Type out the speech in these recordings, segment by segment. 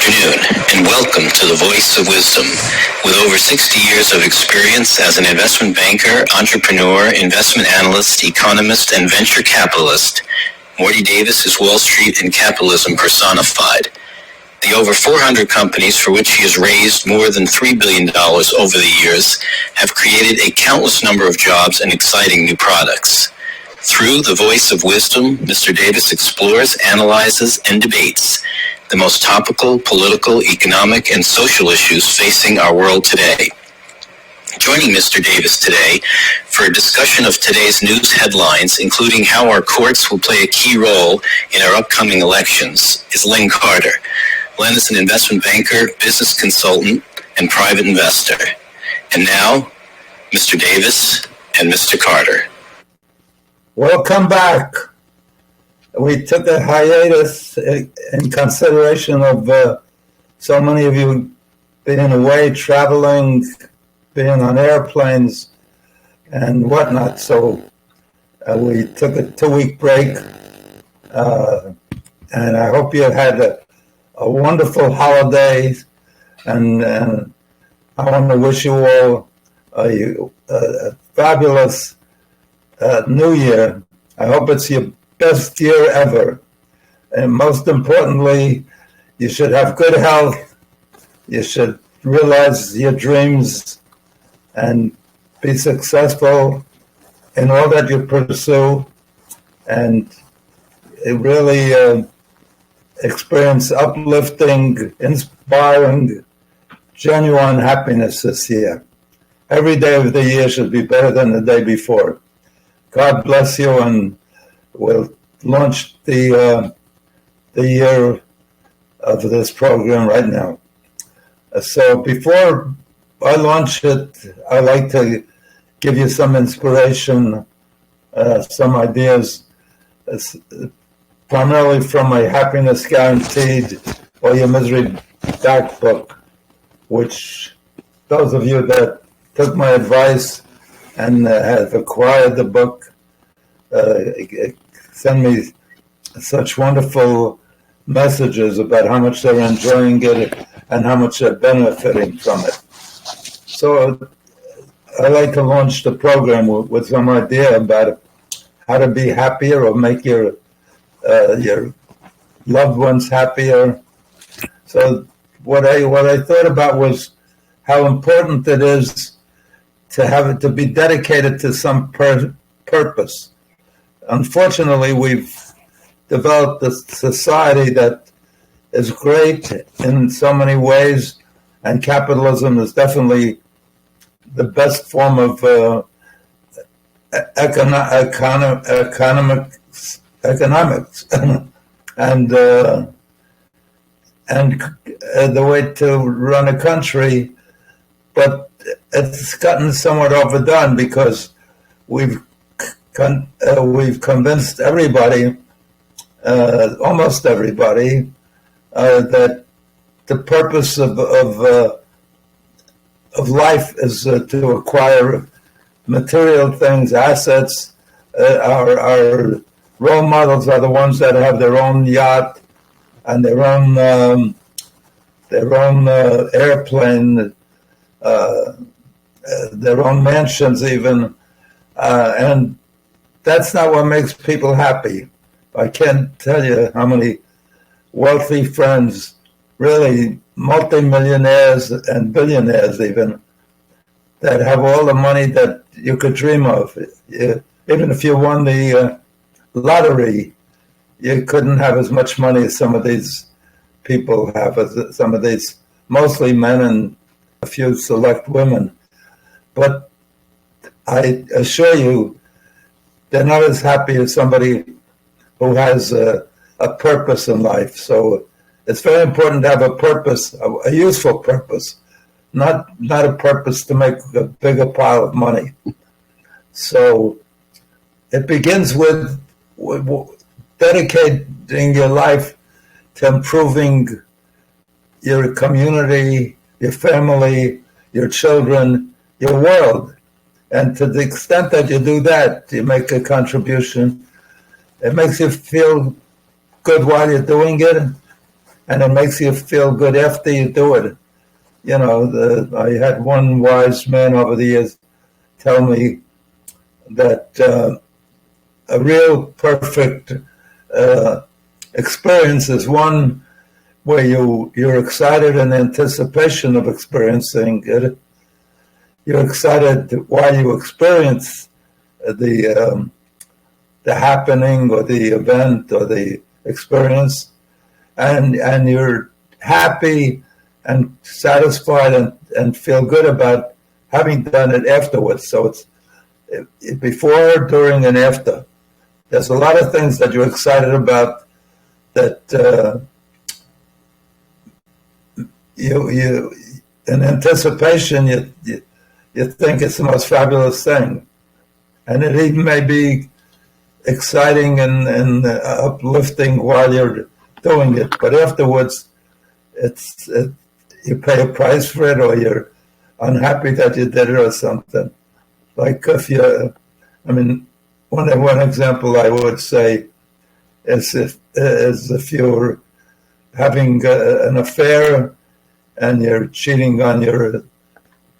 afternoon, and welcome to the Voice of Wisdom. With over 60 years of experience as an investment banker, entrepreneur, investment analyst, economist, and venture capitalist, Morty Davis is Wall Street and capitalism personified. The over 400 companies for which he has raised more than $3 billion over the years have created a countless number of jobs and exciting new products. Through the Voice of Wisdom, Mr. Davis explores, analyzes, and debates the most topical, political, economic, and social issues facing our world today. Joining Mr. Davis today for a discussion of today's news headlines, including how our courts will play a key role in our upcoming elections, is Len Carter. Len is an investment banker, business consultant, and private investor. And now, Mr. Davis and Mr. Carter. Welcome back. We took a hiatus in consideration of so many of you being away, traveling, being on airplanes and whatnot. So we took a 2-week break. And I hope you had a wonderful holiday. And I want to wish you all a fabulous New Year. I hope it's your best year ever. And most importantly, you should have good health. You should realize your dreams and be successful in all that you pursue. And really experience uplifting, inspiring, genuine happiness this year. Every day of the year should be better than the day before. God bless you, and we'll launch the year of this program right now. So before I launch it, I'd like to give you some inspiration, some ideas, primarily from my Happiness Guaranteed or Your Misery Back book, which those of you that took my advice and have acquired the book send me such wonderful messages about how much they're enjoying it and how much they're benefiting from it. So I like to launch the program with some idea about how to be happier or make your loved ones happier. So what I thought about was how important it is to be dedicated to some purpose. Unfortunately, we've developed a society that is great in so many ways, and capitalism is definitely the best form of economics, and the way to run a country, but it's gotten somewhat overdone because we've convinced everybody, almost everybody, that the purpose of life is to acquire material things, assets. Our role models are the ones that have their own yacht and their own airplane, their own mansions even, and that's not what makes people happy. I can't tell you how many wealthy friends, really multimillionaires and billionaires even, that have all the money that you could dream of. Even if you won the lottery, you couldn't have as much money as some of these people have, as some of these mostly men and a few select women. But I assure you, they're not as happy as somebody who has a purpose in life. So it's very important to have a purpose, a useful purpose, not a purpose to make a bigger pile of money. So it begins with dedicating your life to improving your community, your family, your children, your world. And to the extent that you do that, you make a contribution. It makes you feel good while you're doing it. and it makes you feel good after you do it. You know, I had one wise man over the years tell me that a real perfect experience is one where you're excited in anticipation of experiencing it. You're excited while you experience the happening or the event or the experience, and you're happy and satisfied and feel good about having done it afterwards. So it's before, during, and after. There's a lot of things that you're excited about that you in anticipation you think it's the most fabulous thing, and it even may be exciting and uplifting while you're doing it, but afterwards you pay a price for it, or you're unhappy that you did it or something. Like one example I would say is if you're having an affair and you're cheating on your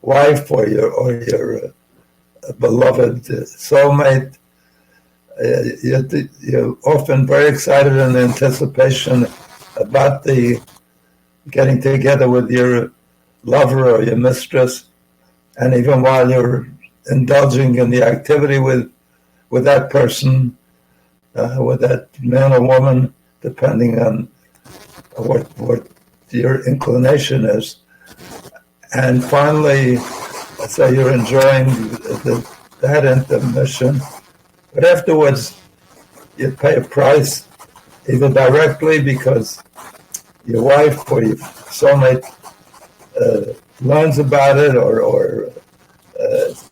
wife or your beloved soulmate, you're often very excited in anticipation about the getting together with your lover or your mistress, and even while you're indulging in the activity with that person, with that man or woman, depending on what your inclination is. And finally, so you're enjoying that intermission, but afterwards you pay a price, either directly because your wife or your soulmate learns about it, or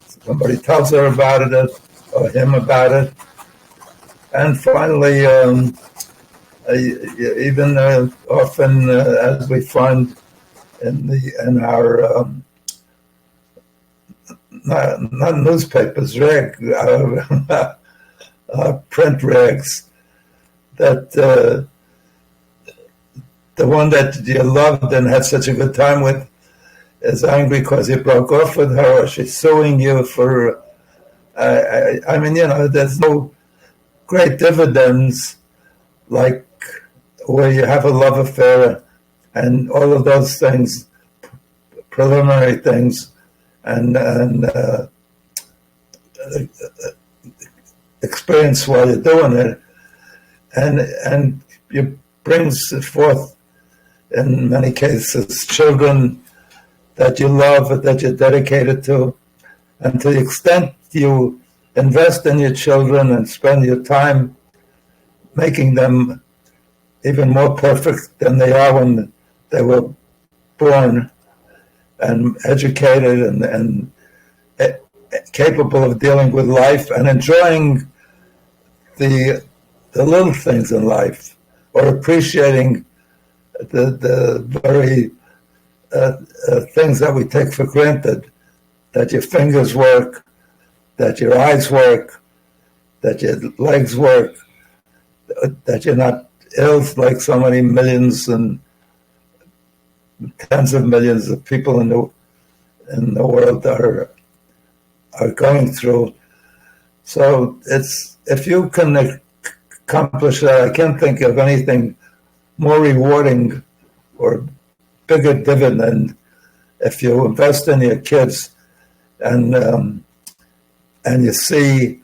somebody tells her about it, or him about it. And finally, even often, as we find in our not newspapers, print rags, that the one that you loved and had such a good time with is angry because you broke off with her, or she's suing you for. There's no great dividends like where you have a love affair and all of those things, preliminary things, and experience while you're doing it, and it brings forth, in many cases, children that you love, that you're dedicated to, and to the extent you invest in your children and spend your time making them even more perfect than they are when they were born, and educated and capable of dealing with life and enjoying the little things in life, or appreciating the very things that we take for granted, that your fingers work, that your eyes work, that your legs work, that you're not ill like so many millions and tens of millions of people in the world are going through. So it's, if you can accomplish that, I can't think of anything more rewarding or bigger dividend if you invest in your kids and you see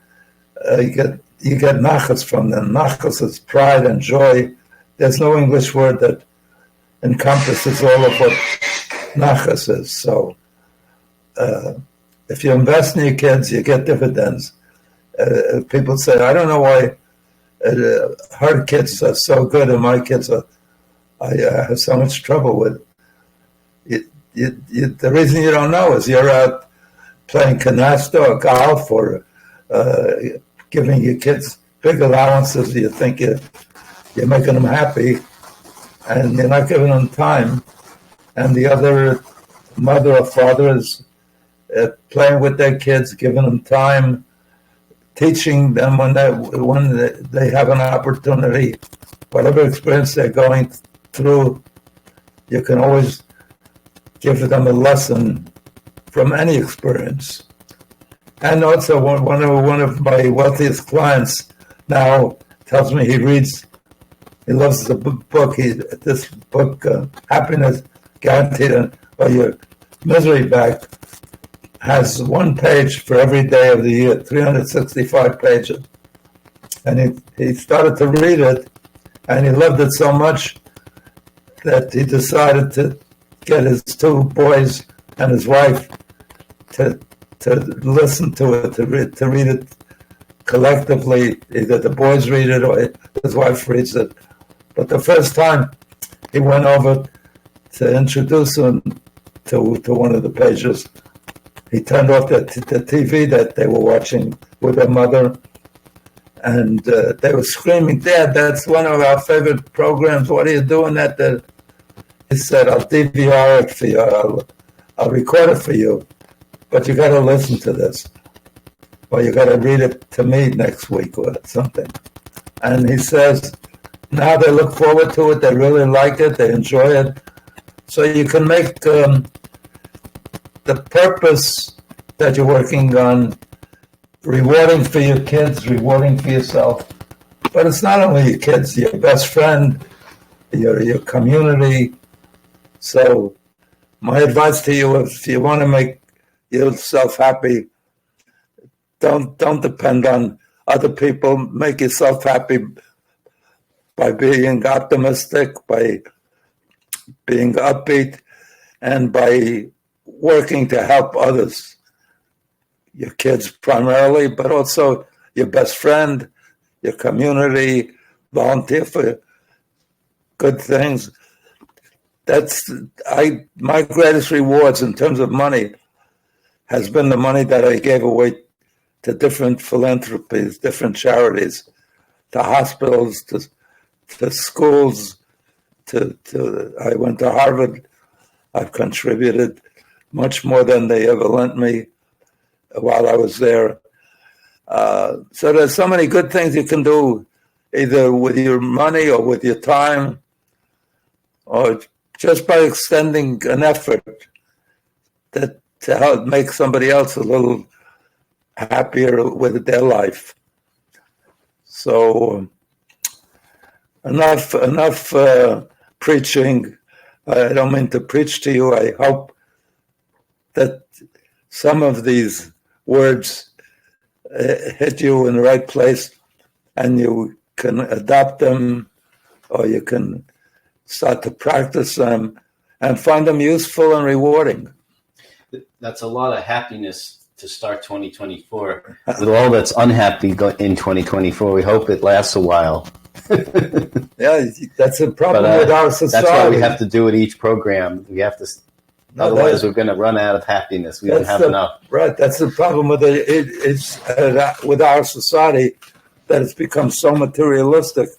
you get nachas from them. Nachas is pride and joy. There's no English word that encompasses all of what nachas is. So if you invest in your kids, you get dividends. People say, I don't know why her kids are so good and my kids I have so much trouble with. The reason you don't know is you're out playing canasta or golf, or giving your kids big allowances. You think you're making them happy, and you're not giving them time. And the other mother or father is playing with their kids, giving them time, teaching them when they have an opportunity, whatever experience they're going through, you can always give them a lesson from any experience. And also, one of my wealthiest clients now tells me he loves the book. This book, Happiness Guaranteed or Your Misery Back, has one page for every day of the year, 365 pages. And he started to read it, and he loved it so much that he decided to get his two boys and his wife to listen to it, to read it collectively. Either the boys read it or his wife reads it. But the first time he went over to introduce them to one of the pages, he turned off the TV that they were watching with their mother, and they were screaming, "Dad, that's one of our favorite programs. What are you doing that?" He said, "I'll DVR it for you. I'll record it for you, but you got to listen to this, or you got to read it to me next week or something." And he says, now they look forward to it. They really like it. They enjoy it. So you can make the purpose that you're working on rewarding for your kids, rewarding for yourself. But it's not only your kids, your best friend, your community. So my advice to you, if you want to make yourself happy, don't depend on other people. Make yourself happy by being optimistic, by being upbeat, and by working to help others. Your kids primarily, but also your best friend, your community, volunteer for good things. My greatest rewards in terms of money has been the money that I gave away to different philanthropies, different charities, to hospitals, to schools, I went to Harvard. I've contributed much more than they ever lent me while I was there. So there's so many good things you can do, either with your money or with your time, or just by extending an effort to help make somebody else a little happier with their life. So enough preaching. I don't mean to preach to you. I hope that some of these words hit you in the right place, and you can adopt them, or you can start to practice them and find them useful and rewarding. That's a lot of happiness to start 2024. With all that's unhappy in 2024, we hope it lasts a while. Yeah, that's a problem with our society. That's why we have to do it each program. We have to, otherwise we're going to run out of happiness. We don't have enough. Right, that's the problem with with our society, that it's become so materialistic.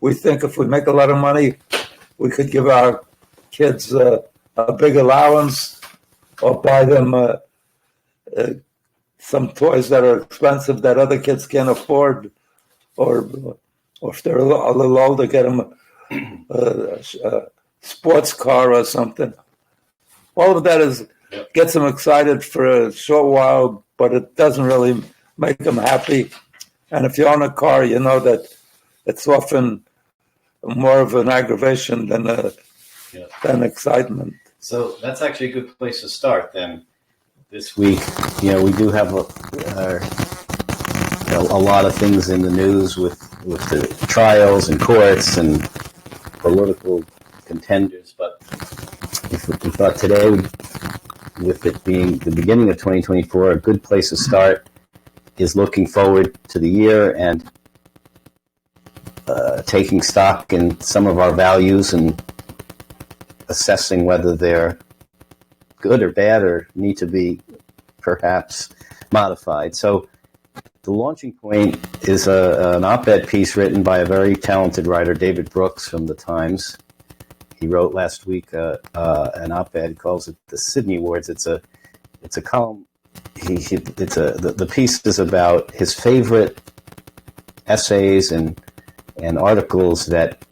We think if we make a lot of money, we could give our kids a big allowance, or buy them some toys that are expensive that other kids can't afford, or if they're a little older, get them a sports car or something. All of that gets them excited for a short while, but it doesn't really make them happy. And if you own a car, you know that it's often more of an aggravation than excitement. So that's actually a good place to start then. This week, we do have a lot of things in the news with the trials and courts and political contenders. But we thought today, with it being the beginning of 2024, a good place to start is looking forward to the year and taking stock in some of our values and assessing whether they're good or bad or need to be perhaps modified. So the launching point is an op-ed piece written by a very talented writer, David Brooks, from the Times. He wrote last week an op-ed. He calls it the Sydney Awards. It's a column. The piece is about his favorite essays and articles that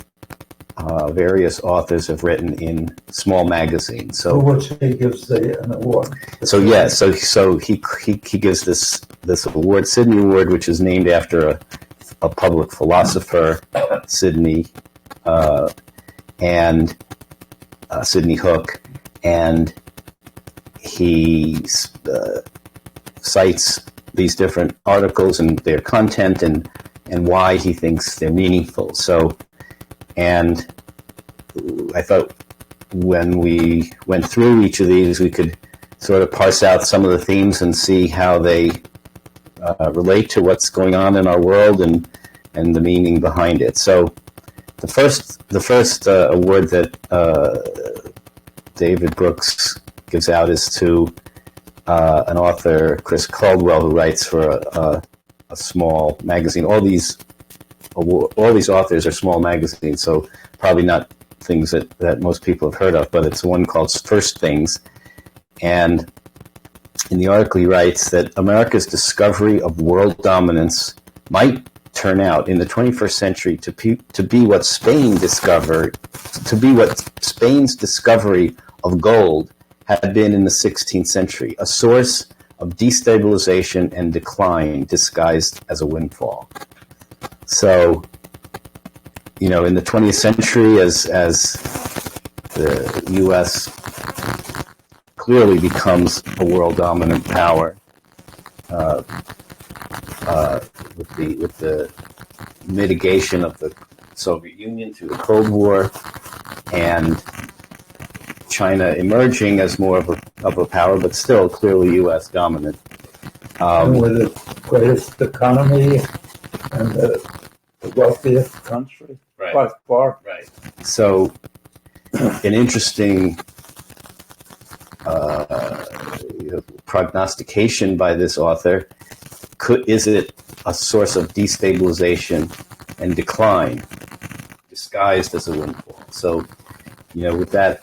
various authors have written in small magazines. For So, which he gives an award. so he gives this award, Sidney Award, which is named after a public philosopher, Sidney, and Sidney Hook, and he cites these different articles and their content and why he thinks they're meaningful. So, and I thought when we went through each of these, we could sort of parse out some of the themes and see how they relate to what's going on in our world and the meaning behind it. So, the first award that David Brooks gives out is to an author, Chris Caldwell, who writes for a small magazine. All these authors are small magazines, so probably not things that most people have heard of, but it's one called First Things. And in the article he writes that America's discovery of world dominance might turn out in the 21st century to be what Spain discovered, to be what Spain's discovery of gold had been in the 16th century, a source of destabilization and decline disguised as a windfall. So, in the 20th century, as the U.S. clearly becomes a world dominant power, with the mitigation of the Soviet Union through the Cold War, and China emerging as more of a power, but still clearly U.S. dominant. And we're the greatest economy and the wealthiest country by far. Right. So, an interesting prognostication by this author: is it a source of destabilization and decline, disguised as a windfall? So, with that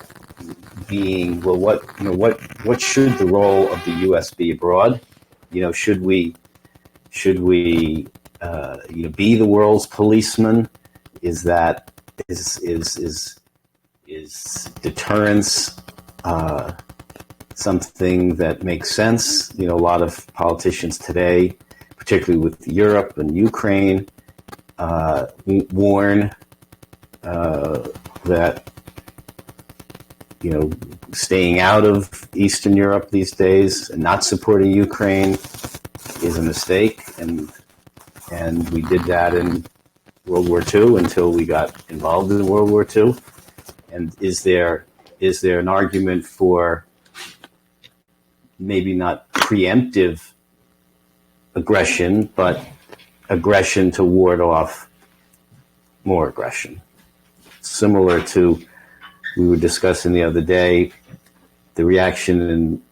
being, well, what should the role of the U.S. be abroad? Should we be the world's policeman? Is deterrence something that makes sense? A lot of politicians today, particularly with Europe and Ukraine, warn that staying out of Eastern Europe these days and not supporting Ukraine is a mistake, and we did that in World War II until we got involved in World War II. And is there an argument for maybe not preemptive aggression, but aggression to ward off more aggression? Similar to, we were discussing the other day, the reaction in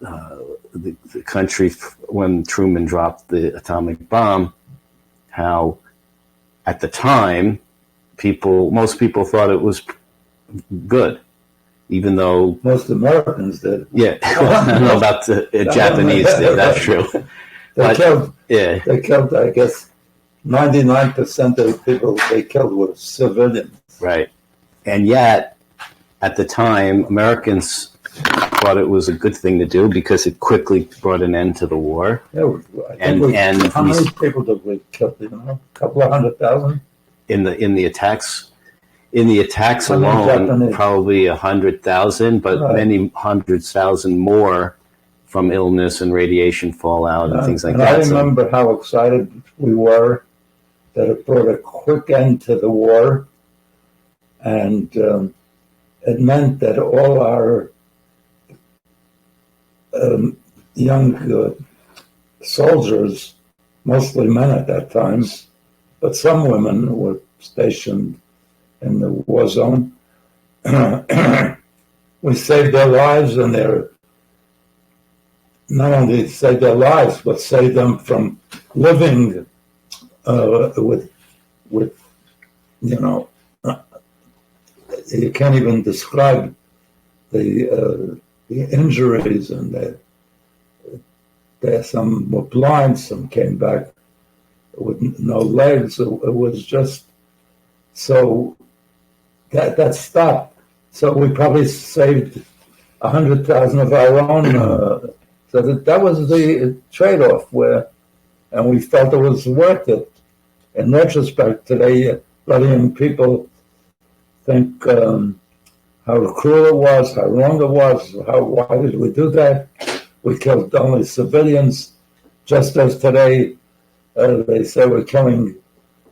the country when Truman dropped the atomic bomb, how at the time most people thought it was good, even though most Americans did. Yeah, I don't know about the Japanese did. That's true. They killed, I guess, 99% of the people they killed were civilians. Right. And yet, at the time, Americans thought it was a good thing to do because it quickly brought an end to the war. Yeah, how many people did we kill? A couple of 100,000 in the attacks. In the attacks alone, probably 100,000, but many hundreds thousand more from illness and radiation fallout and things like that. I remember how excited we were that it brought a quick end to the war, and it meant that all our young soldiers, mostly men at that time, but some women were stationed in the war zone. We saved their lives, and not only saved their lives, but saved them from living with you can't even describe the injuries, and some were blind, some came back with no legs. It was just so that stopped. So we probably saved 100,000 of our own. So that was the trade-off and we felt it was worth it. In retrospect, today, a lot of young people think how cruel it was, how wrong it was, why did we do that? We killed only civilians, just as today they say we're killing,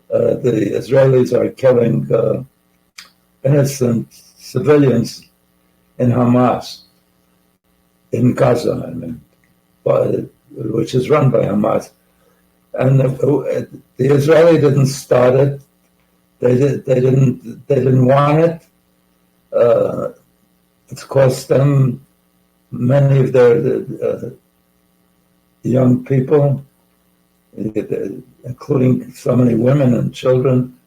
the Israelis are killing innocent civilians in Hamas, in Gaza, I mean, which is run by Hamas. And the Israeli didn't start it. They didn't want it. It's cost them many of their young people, including so many women and children,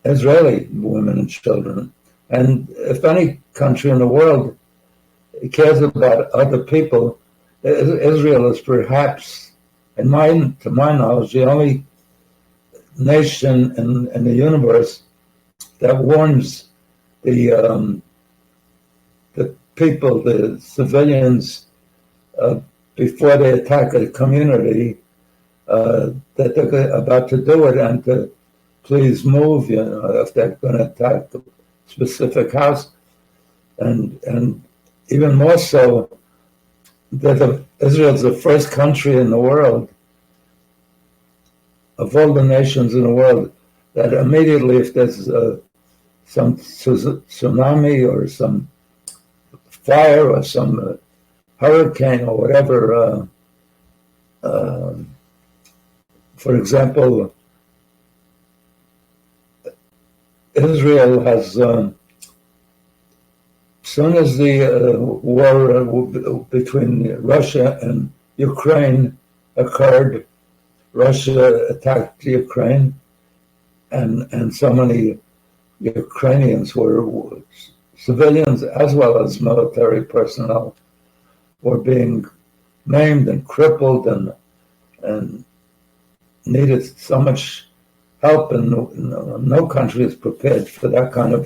Israeli women and children. And if any country in the world cares about other people, Israel is perhaps, to my knowledge, the only nation in the universe that warns the people, the civilians, before they attack a community, that they're about to do it, and to please move, if they're going to attack a specific house. And even more so, that Israel's the first country in the world, of all the nations in the world, that immediately, if there's some tsunami or some fire or some hurricane or whatever, for example, Israel has, soon as the war between Russia and Ukraine occurred, Russia attacked Ukraine, and so many Ukrainians were civilians as well as military personnel were being maimed and crippled and needed so much help, and no country is prepared for that kind of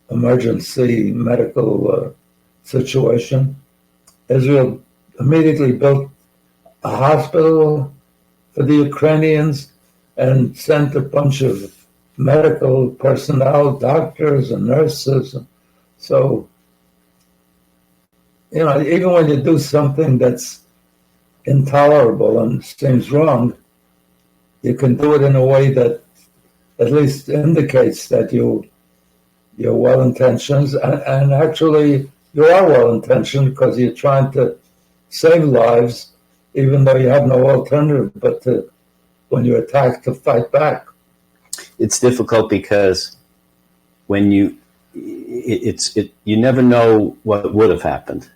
emergency medical situation. Israel immediately built a hospital for the Ukrainians and sent a bunch of medical personnel, doctors and nurses. So, even when you do something that's intolerable and seems wrong, you can do it in a way that at least indicates that you're well-intentioned, and actually you are well-intentioned because you're trying to save lives, even though you have no alternative but to, when you attack, to fight back. It's difficult because when you never know what would have happened.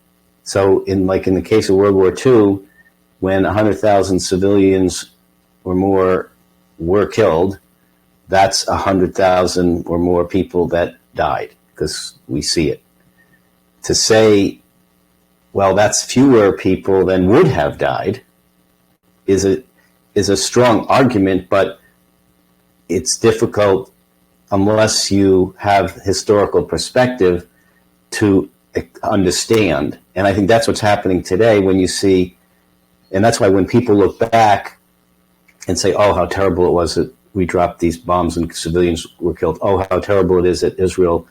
So in the case of World War II, when 100,000 civilians or more were killed, that's 100,000 or more people that died, because we see it. To say, well, that's fewer people than would have died is a strong argument, but it's difficult unless you have historical perspective to understand. And I think that's what's happening today when you see, and that's why when people look back and say, oh, how terrible it was that we dropped these bombs and civilians were killed. Oh, how terrible it is that Israel,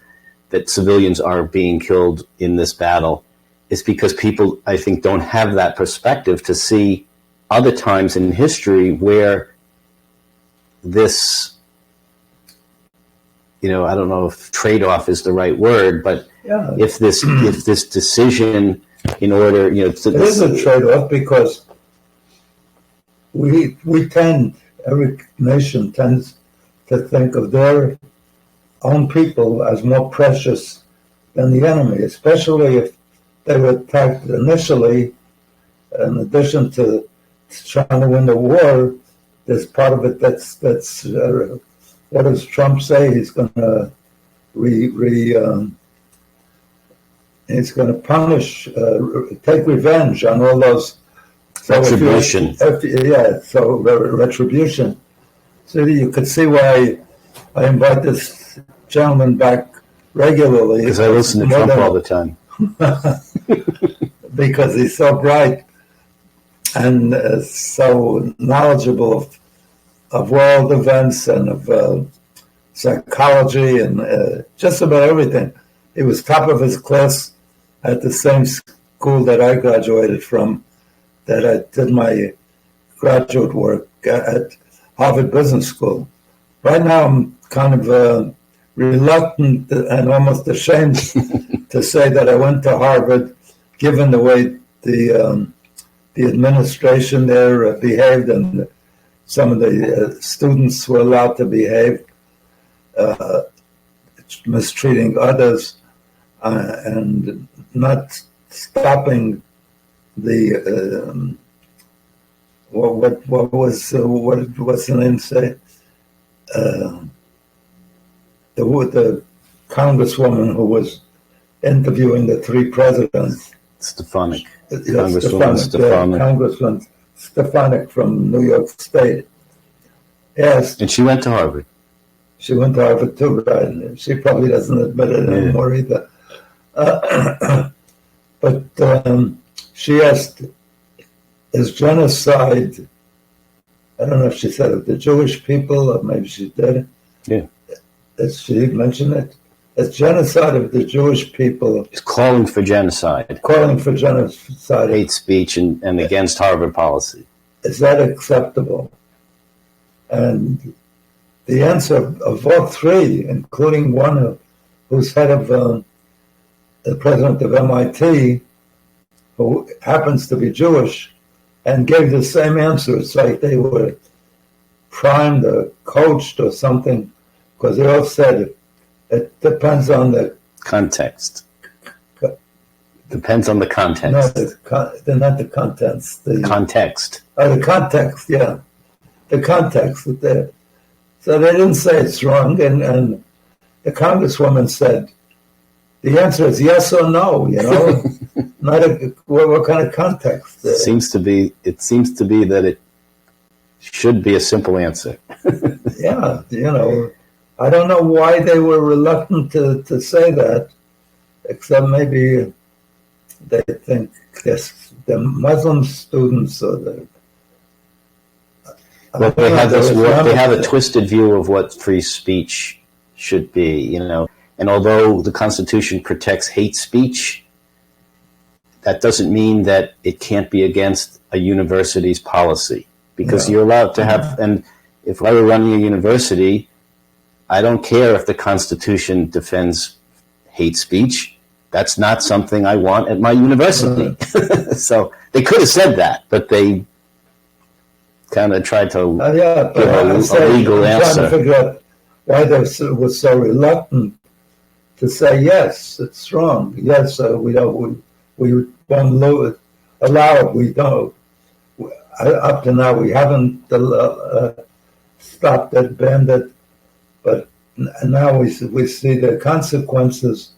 that civilians are being killed in this battle. It's because people, I think, don't have that perspective to see other times in history where this, I don't know if trade-off is the right word, but if this decision in order, it is a trade-off, because we tend, every nation tends to think of their own people as more precious than the enemy, especially if they were attacked initially. In addition to trying to win the war, there's part of it that's what does Trump say? He's going to he's going to punish, take revenge on all those. Retribution. Retribution. So you could see why I invite this gentleman back regularly. Because I listen to Trump all the time. Because he's so bright and so knowledgeable of world events and of psychology and just about everything. He was top of his class at the same school that I graduated from, that I did my graduate work at Harvard Business School. Right now, I'm kind of reluctant and almost ashamed to say that I went to Harvard, given the way the administration there behaved and some of the students were allowed to behave, mistreating others and not stopping the what was the name say? The congresswoman who was interviewing the three presidents. Stefanik. Congressman Stefanik from New York State. Yes. And she went to Harvard. She went to Harvard too, right? She probably doesn't admit it anymore either. But she asked, is genocide, I don't know if she said of the Jewish people, or maybe she did. Yeah. Did she mention it? It's genocide of the Jewish people. It's calling for genocide. Calling for genocide. Hate speech and against Harvard policy. Is that acceptable? And the answer of all three, including one who's head of the president of MIT, who happens to be Jewish, and gave the same answer. It's like they were primed or coached or something, because they all said it depends on the context. Depends on the context. No, they're not the contents. The context. Oh, the context, yeah. The context. So they didn't say it's wrong, and the congresswoman said, the answer is yes or no, not what kind of context. It seems to be that it should be a simple answer. Yeah, I don't know why they were reluctant to say that, except maybe they think the Muslim students or they have a twisted view of what free speech should be, And although the Constitution protects hate speech, that doesn't mean that it can't be against a university's policy, because you're allowed to have. And if I were running a university, I don't care if the Constitution defends hate speech. That's not something I want at my university. So they could have said that, but they kind of tried to give a legal answer. Trying to figure out why they were so reluctant to say yes, it's wrong. Yes, we won't allow it. We don't. Up to now, we haven't stopped it, banned it, but now we see the consequences.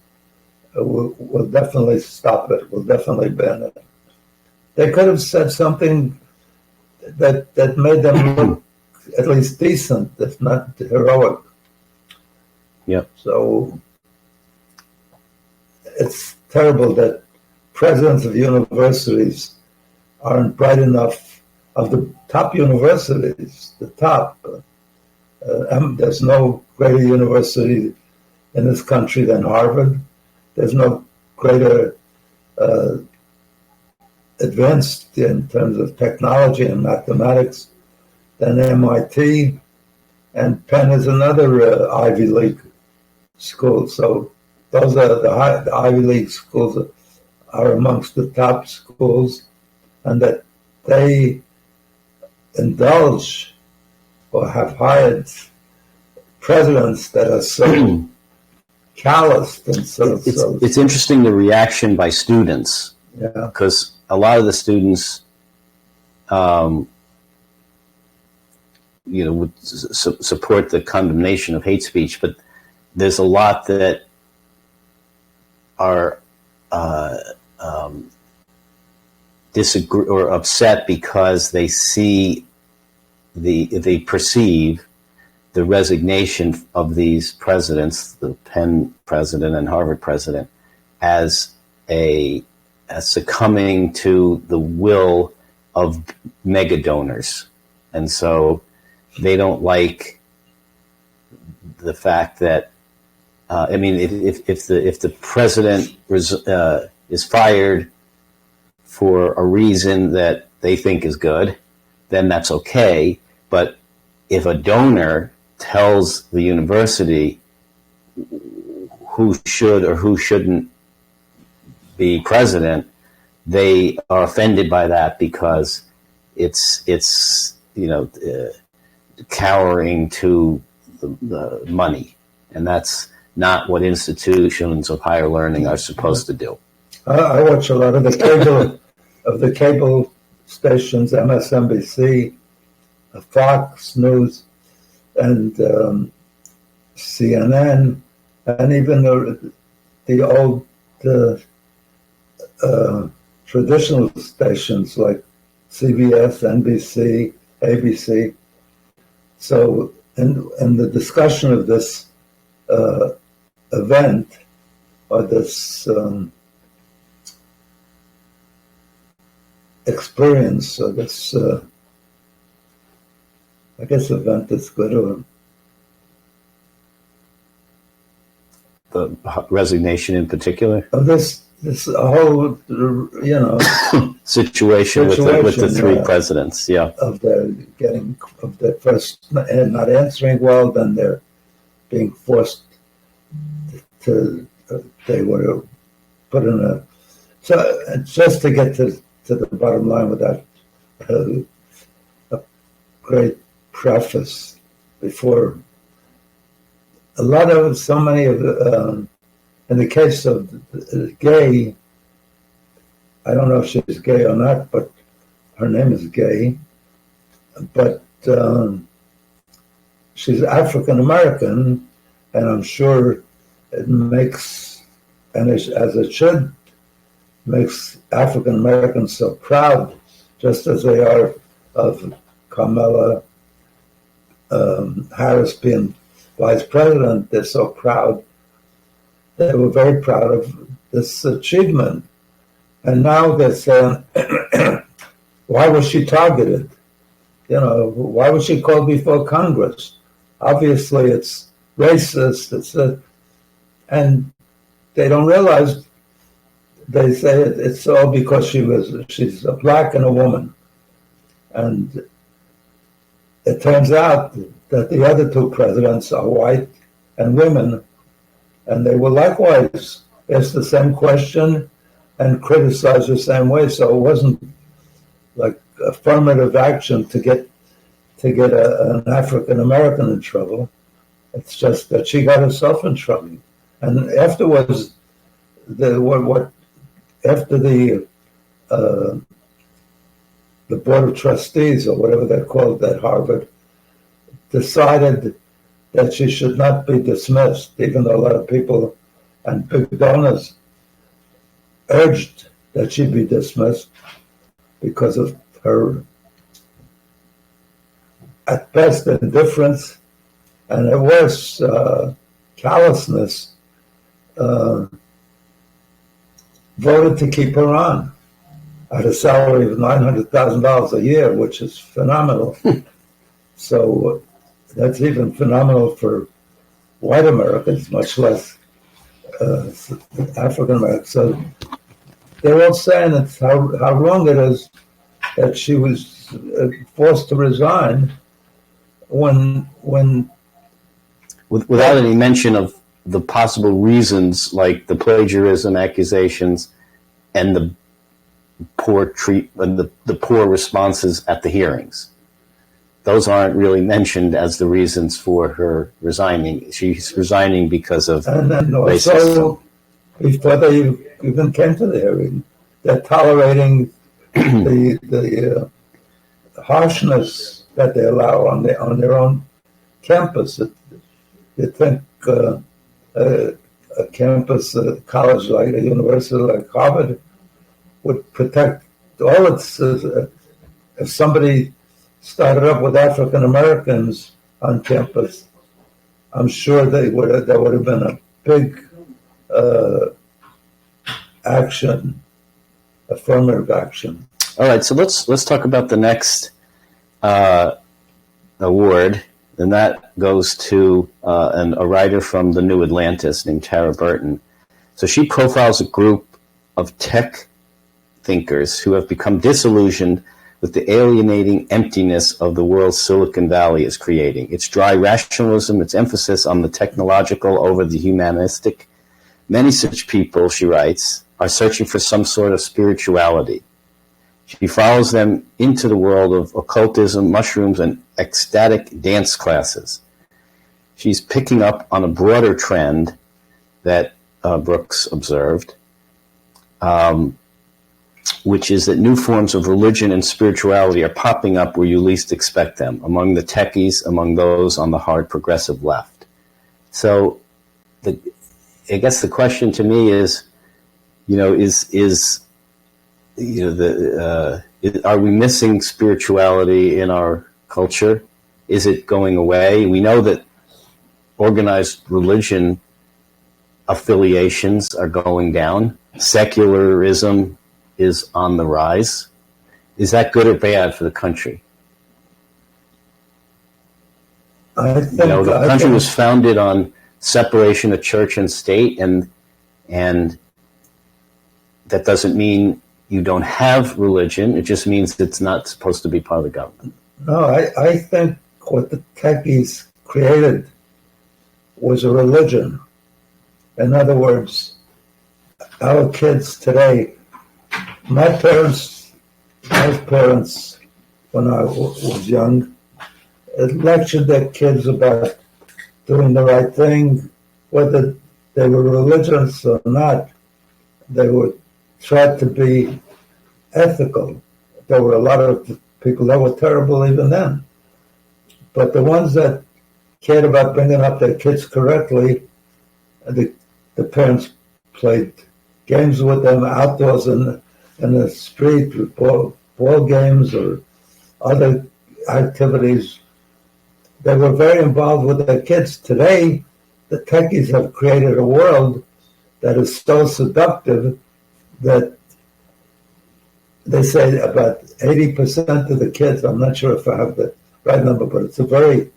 We'll definitely stop it. We'll definitely ban it. They could have said something that made them look at least decent, if not heroic. Yep. So it's terrible that presidents of universities aren't bright enough, of the top universities, the top. There's no greater university in this country than Harvard. There's no greater advanced in terms of technology and mathematics than MIT, and Penn is another Ivy League school. So those are the Ivy League schools are amongst the top schools, and that they indulge or have hired presidents that are so calloused and so. It's interesting, the reaction by students. Yeah. Because a lot of the students, would support the condemnation of hate speech, but there's a lot that are disagree or upset because they see they perceive the resignation of these presidents, the Penn president and Harvard president, as succumbing to the will of mega donors. And so they don't like the fact that, if the president is fired for a reason that they think is good, then that's okay. But if a donor tells the university who should or who shouldn't be president, they are offended by that because it's cowering to the money, and that's not what institutions of higher learning are supposed to do. I watch a lot of the cable stations, MSNBC, Fox News, and CNN, and even the old traditional stations like CBS, NBC, ABC. So, in the discussion of this event, or this experience, or this, I guess event is good, or the resignation in particular? of this whole, situation with the three presidents, yeah. Of their first not answering well, then they're being forced to, they were put in a, so just to get to the bottom line with that, a great preface before, so many of the, in the case of Gay, I don't know if she's gay or not, but her name is Gay, but she's African American, and I'm sure it makes, and as it should, makes African Americans so proud, just as they are of Kamala Harris being vice president. They're so proud. They were very proud of this achievement. And now they're saying, why was she targeted? Why was she called before Congress? Obviously, it's racist. And they don't realize, they say it's all because she's a black and a woman. And it turns out that the other two presidents are white and women, and they were likewise asked the same question and criticized the same way. So it wasn't like affirmative action to get an African American in trouble. It's just that she got herself in trouble. And afterwards, after the Board of Trustees, or whatever they're called at Harvard, decided that she should not be dismissed, even though a lot of people and big donors urged that she be dismissed because of her, at best, indifference, and at worst, callousness. Voted to keep her on at a salary of $900,000 a year, which is phenomenal. So that's even phenomenal for white Americans, much less African Americans. So they're all saying it's how wrong it is that she was forced to resign when without any mention of the possible reasons, like the plagiarism accusations and the poor the poor responses at the hearings. Those aren't really mentioned as the reasons for her resigning. She's resigning because of racism. Before they even came to the hearing, they're tolerating the harshness that they allow on their own campus. You think a campus, a college like a university like Harvard would protect all its. If somebody started up with African Americans on campus, I'm sure there would have been a big action, affirmative action. All right, so let's talk about the next award, and that goes to a writer from the New Atlantis named Tara Burton. So she profiles a group of tech thinkers who have become disillusioned with the alienating emptiness of the world Silicon Valley is creating. Its dry rationalism, its emphasis on the technological over the humanistic. Many such people, she writes, are searching for some sort of spirituality. She follows them into the world of occultism, mushrooms, and ecstatic dance classes. She's picking up on a broader trend that Brooks observed, which is that new forms of religion and spirituality are popping up where you least expect them, among the techies, among those on the hard progressive left. So I guess the question to me is, are we missing spirituality in our culture? Is it going away? We know that organized religion affiliations are going down. Secularism is on the rise. Is that good or bad for the country? I think the country was founded on separation of church and state, and that doesn't mean you don't have religion. It just means it's not supposed to be part of the government. No, I think what the techies created was a religion. In other words, our kids today, my parents, when I was young, lectured their kids about doing the right thing, whether they were religious or not. They would try to be ethical. There were a lot of people that were terrible even then. But the ones that cared about bringing up their kids correctly, the parents played games with them outdoors in the street, with ball games or other activities. They were very involved with their kids. Today, the techies have created a world that is so seductive that they say about 80% of the kids, I'm not sure if I have the right number, but it's a very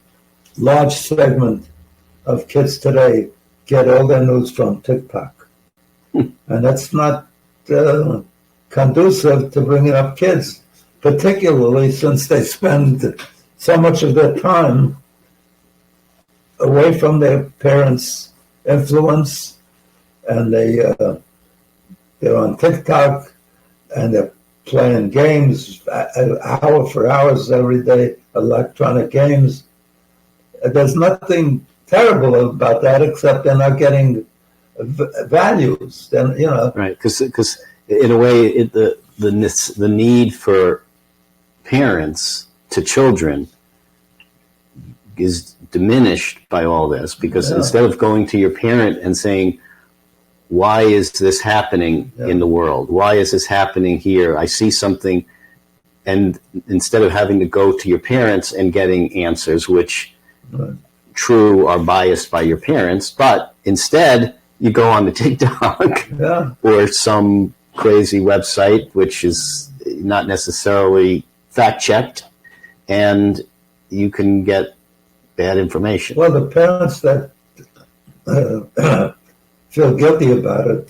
large segment of kids today get all their news from TikTok. And that's not conducive to bringing up kids, particularly since they spend so much of their time away from their parents' influence, and they're on TikTok, and they're playing games hour for hours every day, electronic games. There's nothing terrible about that, except they're not getting values. Then right? Because in a way, the need for parents to children is diminished by all this, because instead of going to your parent and saying, why is this happening in the world? Why is this happening here? I see something. And instead of having to go to your parents and getting answers, which true are biased by your parents, but instead you go on to TikTok or some crazy website, which is not necessarily fact-checked, and you can get bad information. Well, the parents that feel guilty about it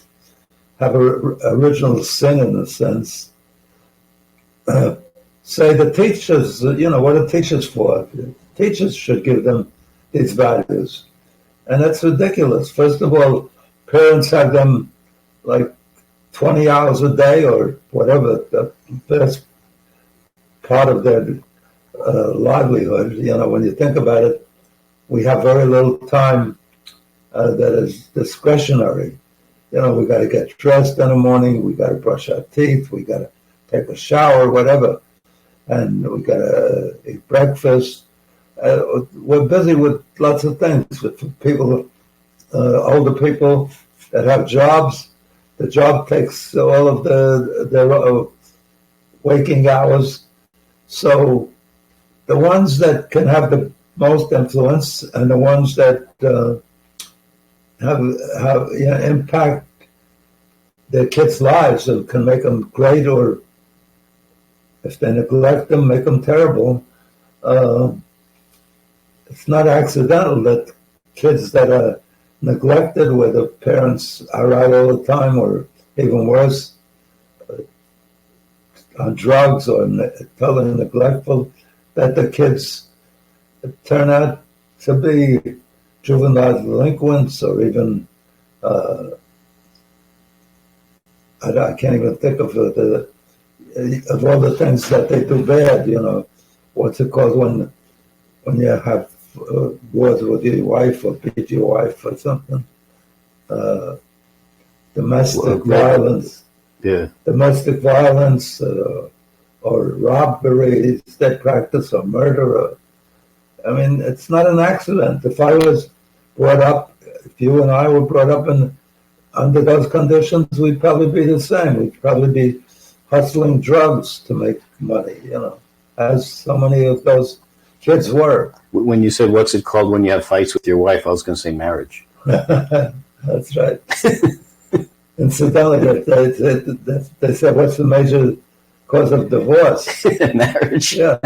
have original sin in a sense. Say the teachers, what are teachers for? Teachers should give them these values. And that's ridiculous. First of all, parents have them like 20 hours a day or whatever, the best part of their livelihood. When you think about it, we have very little time that is discretionary. We got to get dressed in the morning, we got to brush our teeth, we got to take a shower, whatever, and we got to eat breakfast. We're busy with lots of things. For people, older people that have jobs, the job takes all of their waking hours. So the ones that can have the most influence, and the ones that have impact their kids' lives, and can make them great, or if they neglect them, make them terrible. It's not accidental that kids that are neglected, where the parents are out all the time, or even worse, on drugs or totally neglectful, that the kids turn out to be juvenile delinquents, or even I can't even think of all the things that they do bad. What's it called when you have wars with your wife or beat your wife or something? Domestic violence. Yeah. Domestic violence or robberies they practice, or murder. I mean, it's not an accident. If you and I were brought up under those conditions, we'd probably be the same. We'd probably be hustling drugs to make money, as so many of those kids were. When you said, what's it called when you have fights with your wife, I was going to say marriage. That's right. Incidentally, they said, what's the major cause of divorce? Marriage. Yeah,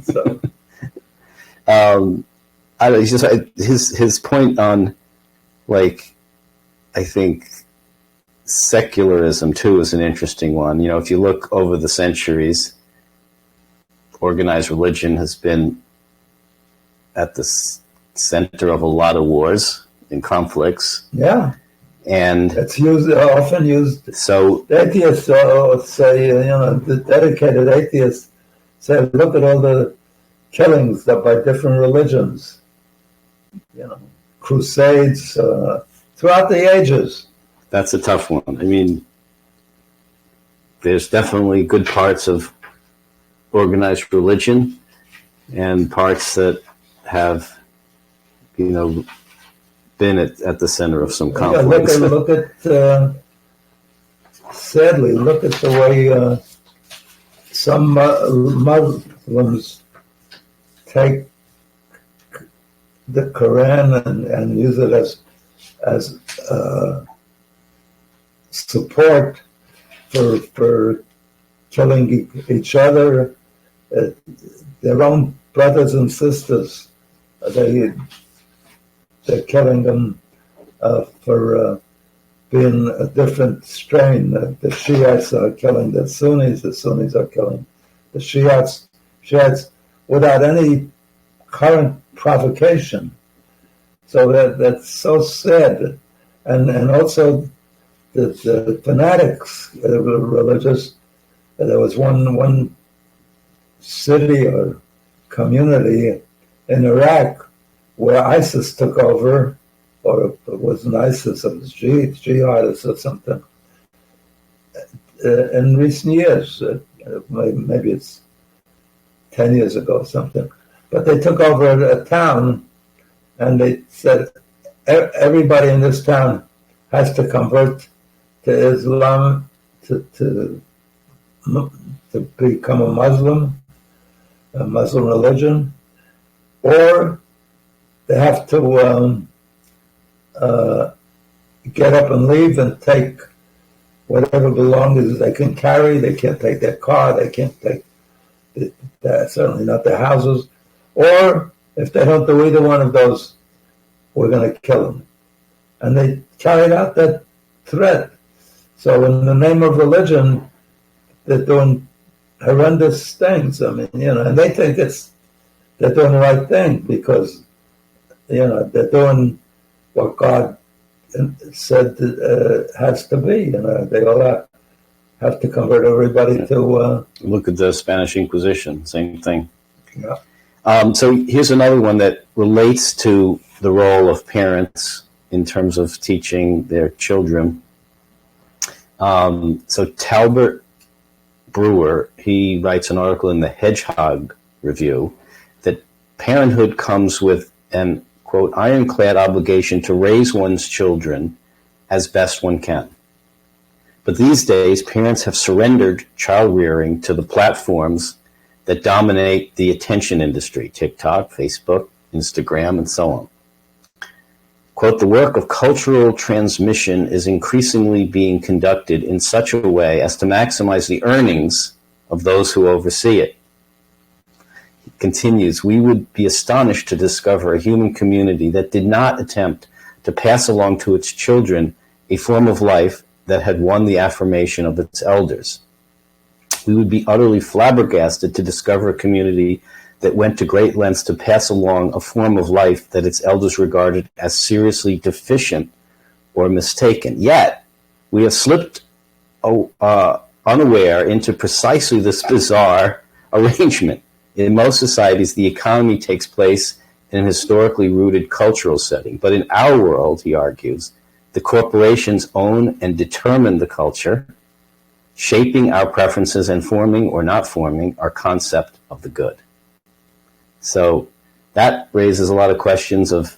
so. His point on, I think secularism too is an interesting one. If you look over the centuries, organized religion has been at the center of a lot of wars and conflicts. Yeah. And it's often used. So atheists say, the dedicated atheists say, look at all the killings by different religions, crusades throughout the ages. That's a tough one. I mean, there's definitely good parts of organized religion and parts that have, been at the center of some conflicts. Sadly, look at the way some Muslims take the Quran and use it as support for killing each other, their own brothers and sisters. They're killing them for being a different strain. The Shiites are killing the Sunnis are killing the Shiites without any current provocation. So that's so sad. And also the fanatics, religious, there was one city or community in Iraq where ISIS took over, or it wasn't ISIS, it was jihadists or something. In recent years, maybe it's 10 years ago or something, but they took over a town and they said everybody in this town has to convert to Islam to become a Muslim religion, or they have to get up and leave and take whatever belongings they can carry. They can't take their car. They can't take, certainly not their houses. Or if they don't do either one of those, we're going to kill them. And they carried out that threat. So in the name of religion, they're doing horrendous things. I mean, and they think they're doing the right thing because, they're doing what God said has to be. They all have to convert everybody to... Look at the Spanish Inquisition, same thing. Yeah. So here's another one that relates to the role of parents in terms of teaching their children. So Talbot Brewer, he writes an article in the Hedgehog Review that parenthood comes with an, quote, ironclad obligation to raise one's children as best one can. But these days, parents have surrendered child rearing to the platforms that dominate the attention industry, TikTok, Facebook, Instagram, and so on. Quote, the work of cultural transmission is increasingly being conducted in such a way as to maximize the earnings of those who oversee it. He continues, we would be astonished to discover a human community that did not attempt to pass along to its children a form of life that had won the affirmation of its elders. We would be utterly flabbergasted to discover a community that went to great lengths to pass along a form of life that its elders regarded as seriously deficient or mistaken. Yet, we have slipped unaware into precisely this bizarre arrangement. In most societies, the economy takes place in an historically rooted cultural setting. But in our world, he argues, the corporations own and determine the culture, shaping our preferences and forming or not forming our concept of the good. So that raises a lot of questions of,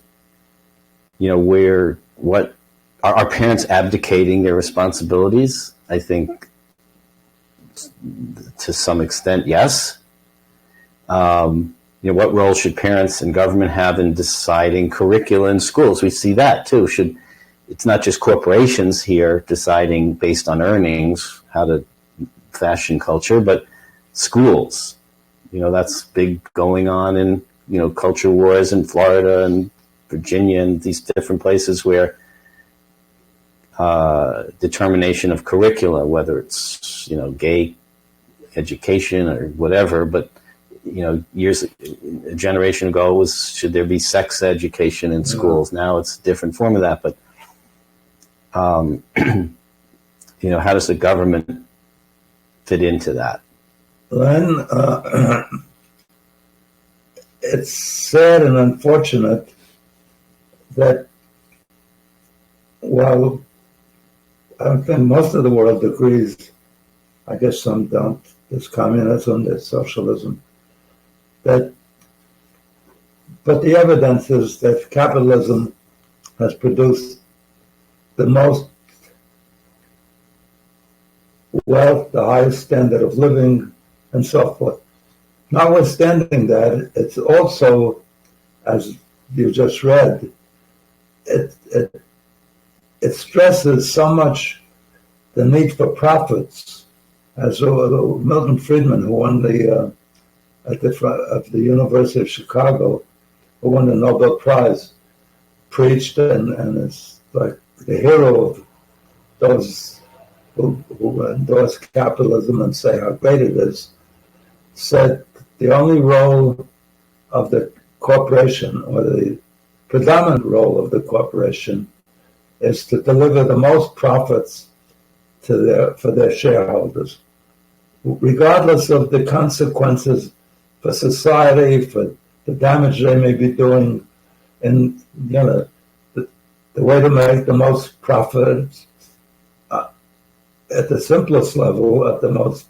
what are our parents abdicating their responsibilities? I think to some extent, yes. What role should parents and government have in deciding curricula in schools? We see that too. It's not just corporations here deciding based on earnings how to fashion culture, but schools. That's big going on in, culture wars in Florida and Virginia and these different places where determination of curricula, whether it's, gay education or whatever, but, a generation ago should there be sex education in schools? Now it's a different form of that, but, how does the government fit into that? Len, it's sad and unfortunate that while I think most of the world agrees, I guess some don't, there's communism, there's socialism, but the evidence is that capitalism has produced the most wealth, the highest standard of living, and so forth. Notwithstanding that, it's also, as you just read, it stresses so much the need for profits, as Milton Friedman, who won the of the University of Chicago, who won the Nobel Prize, preached and is like the hero of those who endorse capitalism and say how great it is, said the only role of the corporation, or the predominant role of the corporation, is to deliver the most profits for their shareholders, regardless of the consequences for society, for the damage they may be doing, and the way to make the most profits at the simplest level, at the most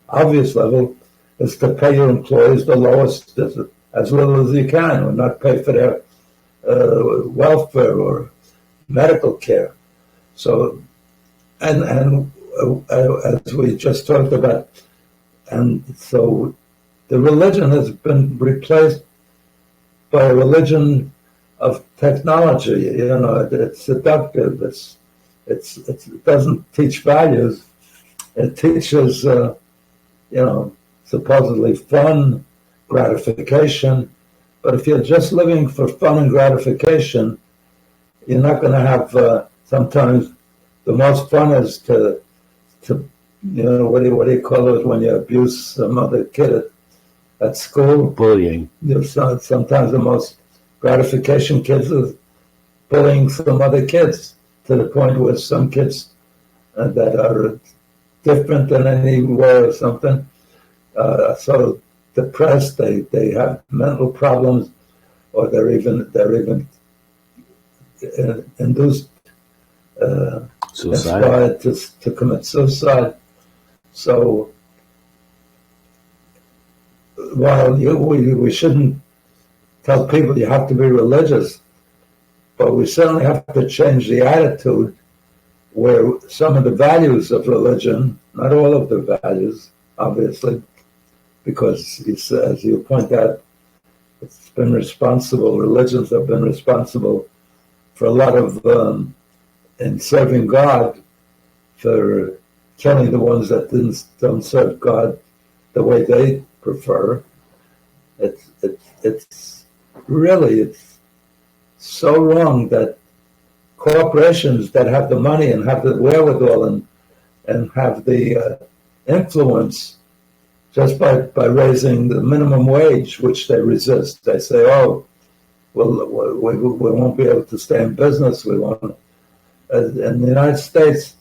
obvious level, is to pay your employees the lowest, as little as you can, or not pay for their welfare or medical care. So, and as we just talked about, and so the religion has been replaced by a religion of technology. It's seductive. It doesn't teach values. It teaches, supposedly fun, gratification. But if you're just living for fun and gratification, you're not going to have. Sometimes the most fun is to what do you call it when you abuse some other kid at school? Bullying. Sometimes the most gratification kids is bullying some other kids, to the point where some kids that are different in any way or something, so depressed, they have mental problems, or they're even induced, inspired to commit suicide. So while we shouldn't tell people you have to be religious, but we certainly have to change the attitude where some of the values of religion, not all of the values, obviously, because as you point out, it's been responsible, religions have been responsible for a lot of, in serving God, for killing the ones that don't serve God the way they prefer. It's really so wrong that corporations that have the money and have the wherewithal and have the influence just by raising the minimum wage, which they resist. They say, "Oh, well, we won't be able to stay in business. We won't." In the United States,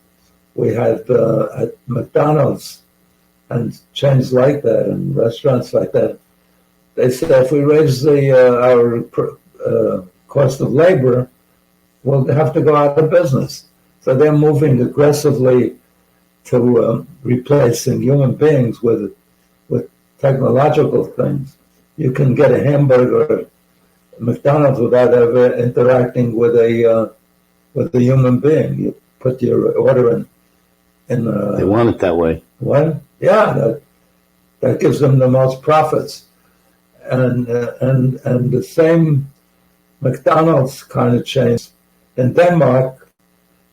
we had at McDonald's and chains like that and restaurants like that. They said if we raise our cost of labor, we'll have to go out of business. So they're moving aggressively to replacing human beings with technological things. You can get a hamburger at McDonald's without ever interacting with a human being. You put your order in. They want it that way. What? Yeah, that gives them the most profits, and the same McDonald's kind of chains in Denmark,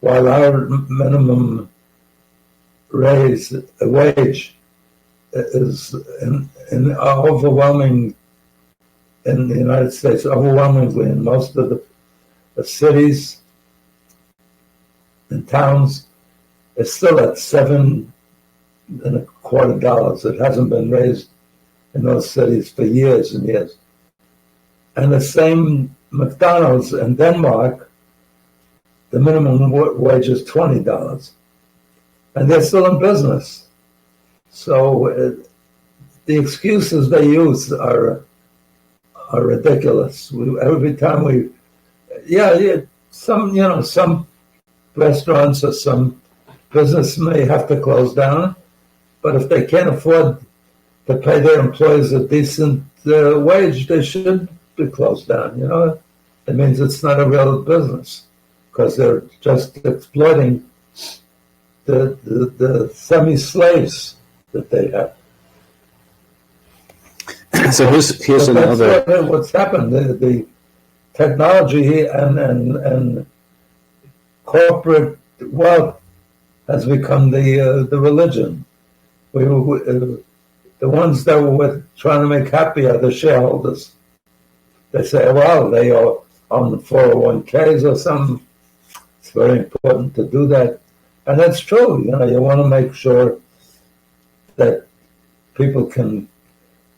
while our minimum wage is in overwhelming in the United States, overwhelmingly in most of the cities and towns, it's still at $7.25. It hasn't been raised in those cities for years and years. And the same McDonald's in Denmark, the minimum wage is $20, and they're still in business. So the excuses they use are ridiculous. Every time some restaurants or some business may have to close down, but if they can't afford to pay their employees a decent wage, they should be closed down. It means it's not a real business because they're just exploiting the semi-slaves that they have. So here's another. What's happened? The technology and corporate wealth has become the religion. The ones that we're trying to make happy are the shareholders. They say, well, they are on the 401ks or something. It's very important to do that. And that's true. You want to make sure that people can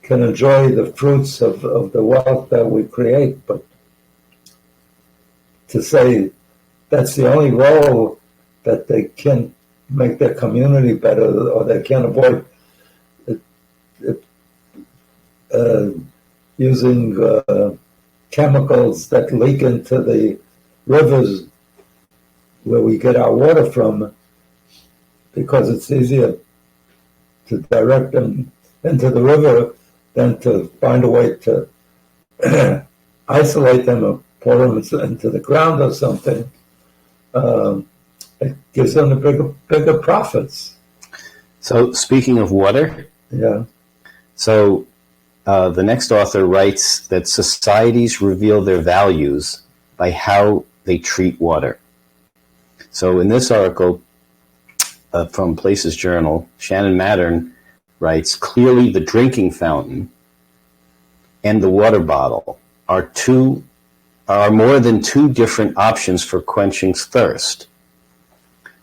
enjoy the fruits of the wealth that we create. But to say that's the only role that they can make their community better or they can't avoid using chemicals that leak into the rivers where we get our water from, because it's easier to direct them into the river than to find a way to isolate them or pour them into the ground or something. It gives them the bigger profits. So speaking of water, yeah. So the next author writes that societies reveal their values by how they treat water. So in this article from Places Journal, Shannon Mattern writes, clearly the drinking fountain and the water bottle are more than two different options for quenching thirst.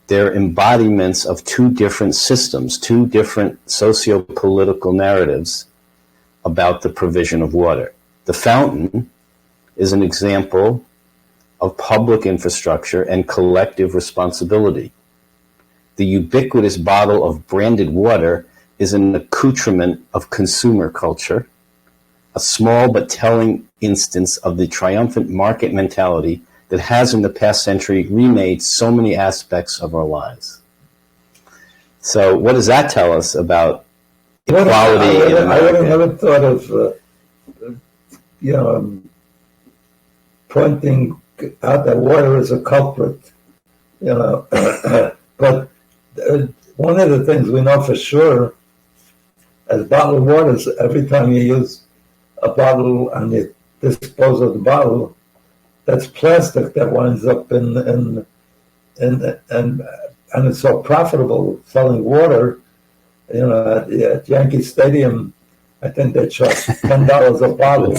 They're embodiments of two different systems, two different socio-political narratives about the provision of water. The fountain is an example of public infrastructure and collective responsibility. The ubiquitous bottle of branded water is an accoutrement of consumer culture, a small but telling instance of the triumphant market mentality that has in the past century remade so many aspects of our lives. So what does that tell us about equality in America? I would have never thought of, pointing out that water is a culprit, but one of the things we know for sure, as bottled waters, every time you use a bottle and you dispose of the bottle, that's plastic that winds up and it's so profitable selling water. You know, at Yankee Stadium, I think they charge $10 a bottle.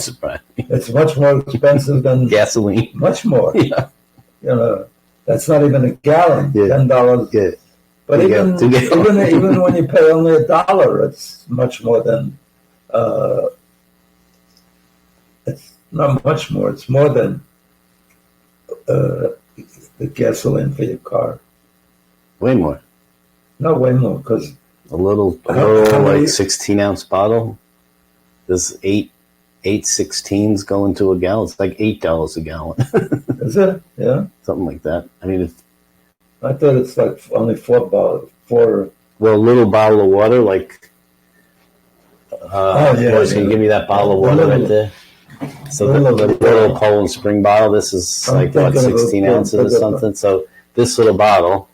It's much more expensive than gasoline. Much more. Yeah. You know, that's not even a gallon. $10. Yeah. But even when you pay only $1, it's much more than. It's not much more. It's more than the gasoline for your car. Way more. No, way more, because a little like 16-ounce bottle. There's eight 16s go into a gallon. It's like $8 a gallon. Is it? Yeah. Something like that. I mean, I thought it's like only four. Well, a little bottle of water, like. Can you give me that bottle of water right there? So the little Poland Spring bottle. This is like what, 16 ounces or something. So this little bottle.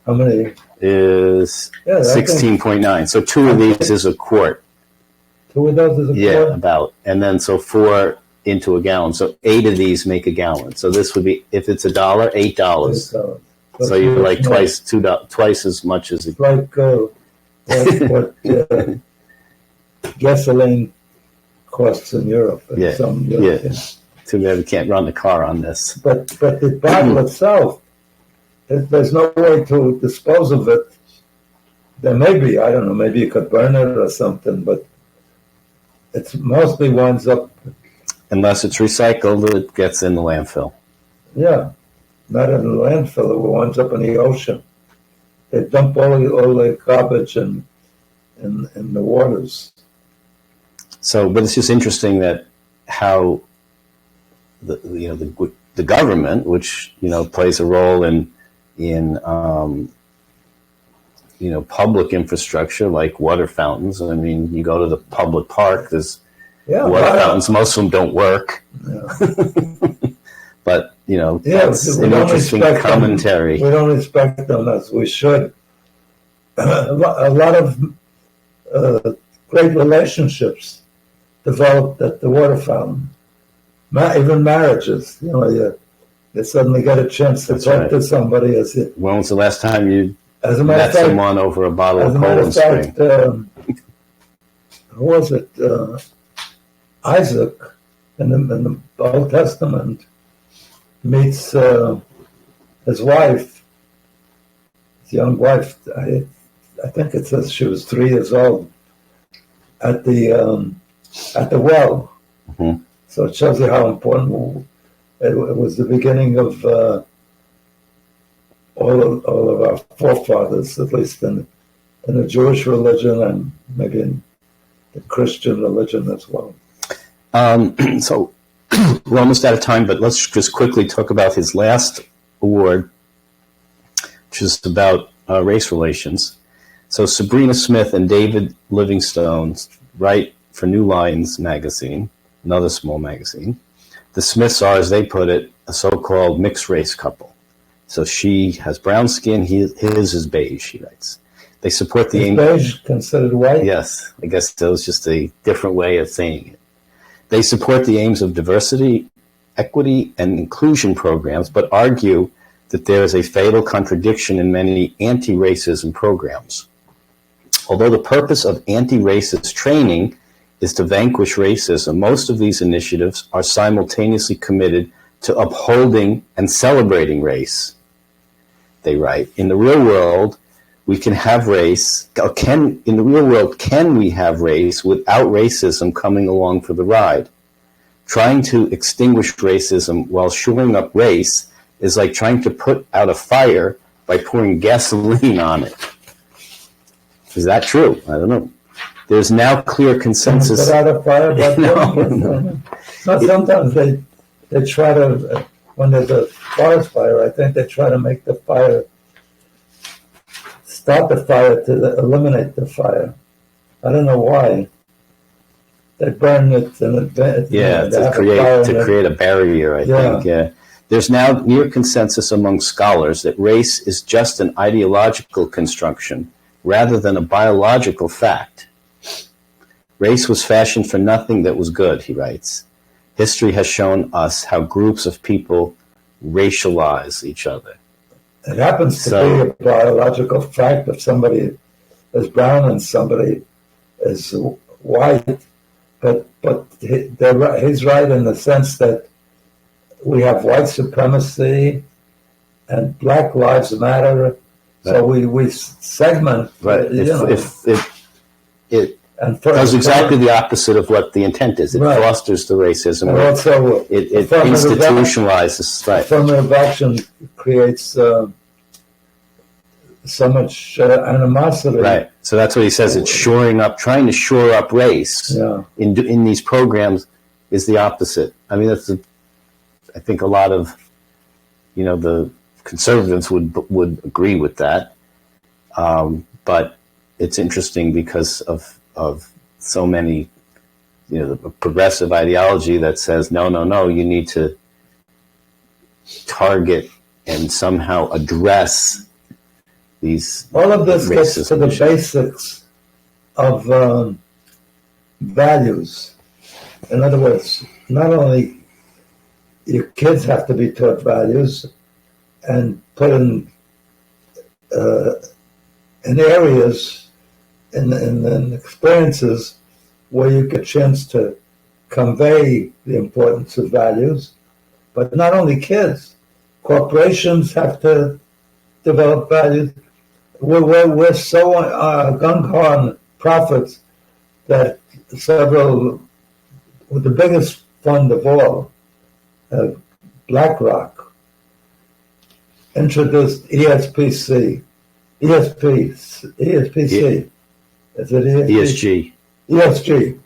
How many? Is 16.9. So 2 of these is a quart. 2 of those is a quart? Yeah, about. And then so 4 into a gallon. So 8 of these make a gallon. So this would be, if it's $1, $8. So you're like twice as much as it's like what gasoline costs in Europe. Yeah. Too bad we can't run the car on this. But the bottle itself, there's no way to dispose of it. There may be, I don't know, maybe you could burn it or something, but it mostly winds up. Unless it's recycled, it gets in the landfill. Yeah, not in the landfill, it winds up in the ocean. They dump all the garbage in the waters. So, but it's just interesting that how the government, which plays a role in public infrastructure like water fountains. I mean, you go to the public park, there's water fountains. Most of them don't work. Yeah. But that's an interesting commentary. We don't respect them as we should. A lot of great relationships developed at the water fountain. Even marriages, you suddenly get a chance to talk to somebody. When was the last time you met someone over a bottle of Poland Spring? Who was it? Isaac in the Old Testament meets his wife, his young wife. I think it says she was 3 years old at the well. Mm-hmm. So it shows you how important it was. The beginning of all of our forefathers, at least in the Jewish religion and maybe in the Christian religion as well. So we're almost out of time, but let's just quickly talk about his last award, which is about race relations. So Sabrina Smith and David Livingstone write for New Lines magazine, another small magazine. The Smiths are, as they put it, a so-called mixed race couple. So she has brown skin, his is beige, she writes. They support the aim. Beige considered white? Yes, I guess that was just a different way of saying it. They support the aims of diversity, equity, and inclusion programs, but argue that there is a fatal contradiction in many anti-racism programs. Although the purpose of anti-racist training is to vanquish racism, most of these initiatives are simultaneously committed to upholding and celebrating race. They write, in the real world, we can have race, can we have race without racism coming along for the ride? Trying to extinguish racism while shoring up race is like trying to put out a fire by pouring gasoline on it. Is that true? I don't know. There's now clear consensus. Put out a fire by pouring sometimes they try to, when there's a forest fire, I think they try to make the fire, start the fire to eliminate the fire. I don't know why. They burn it and to create a barrier, I think. Yeah. There's now near consensus among scholars that race is just an ideological construction rather than a biological fact. Race was fashioned for nothing that was good, he writes. History has shown us how groups of people racialize each other. It happens to be a biological fact if somebody is brown and somebody is white, but he's right in the sense that we have white supremacy and Black Lives Matter, so we segment. Right. It does exactly the opposite of what the intent is. It fosters the racism. And also, it institutionalizes. Right. Affirmative action creates so much animosity. Right. So that's what he says. It's trying to shore up race in these programs is the opposite. I mean, I think a lot of, the conservatives would agree with that. But it's interesting because of so many, the progressive ideology that says, no, you need to target and somehow address these. All of this gets to the basics of values. In other words, not only your kids have to be taught values and put in areas and experiences where you get a chance to convey the importance of values, but not only kids. Corporations have to develop values. We're so gung-ho on profits that with the biggest fund of all, BlackRock, introduced ESPC. Is it ESG? ESG.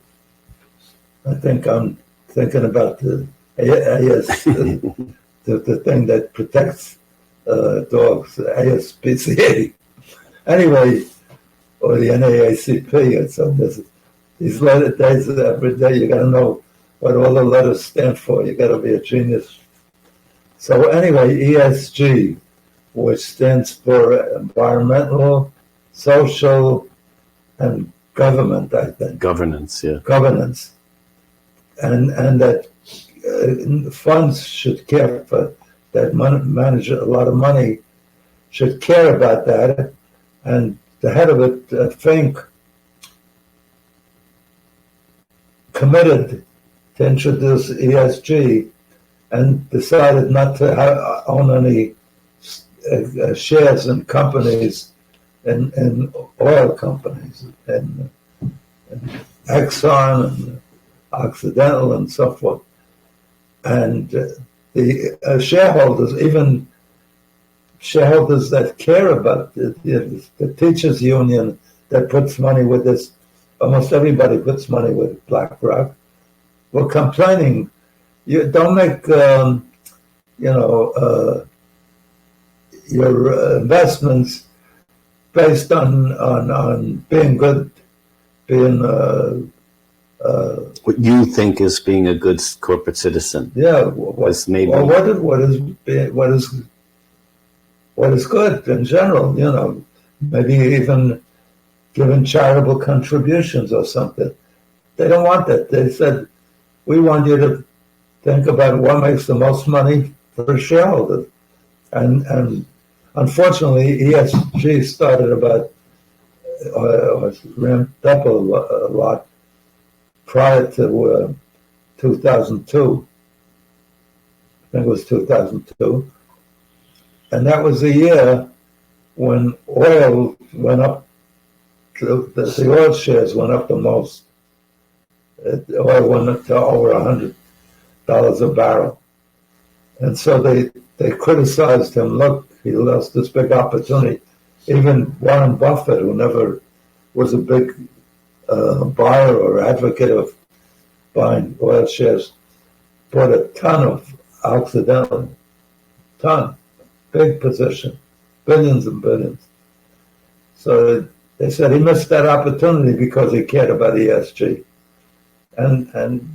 I think I'm thinking about the the thing that protects dogs, ASPCA. Anyway, or the NAACP. And so these letter days every day, you got to know what all the letters stand for. You got to be a genius. So anyway, ESG, which stands for environmental, social, and government, I think. Governance, yeah. Governance. And that funds should care for that, manage a lot of money, should care about that. And the head of it, I think, committed to introduce ESG and decided not to own any shares in companies, in oil companies, and Exxon and Occidental and so forth. And the shareholders, even shareholders that care about the teachers union that puts money with this, almost everybody puts money with BlackRock, were complaining, you don't make, your investments based on being good, being what you think is being a good corporate citizen. Yeah, what is good in general. Maybe even giving charitable contributions or something. They don't want that. They said, we want you to think about what makes the most money for shareholders. And unfortunately, ESG started about, was ramped up a lot prior to 2002. I think it was 2002. And that was the year when oil went up, the oil shares went up the most. Oil went up to over $100 a barrel. And so they criticized him. Look, he lost this big opportunity. Even Warren Buffett, who never was a big buyer or advocate of buying oil shares, bought a ton of Occidental. Ton. Big position. Billions and billions. So they said he missed that opportunity because he cared about ESG. And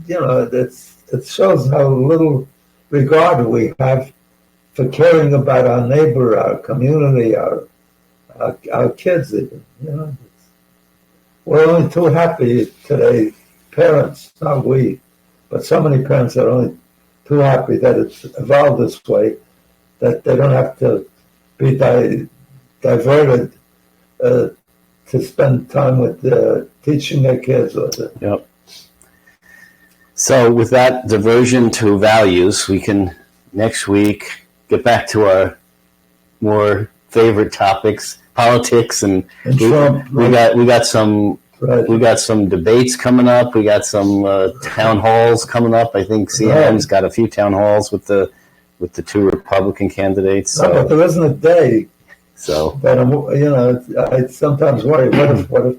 it shows how little regard we have for caring about our neighbor, our community, our kids even. we're only too happy today, parents, not we, but so many parents are only too happy that it's evolved this way, that they don't have to be diverted to spend time with teaching their kids. Yep. So with that diversion to values, we can next week get back to our more favorite topics, politics, and Trump, we got some right. we got some debates coming up. We got some town halls coming up. I think CNN's got a few town halls with the two Republican candidates. So. No, but there isn't a day. So, but I sometimes worry. What if?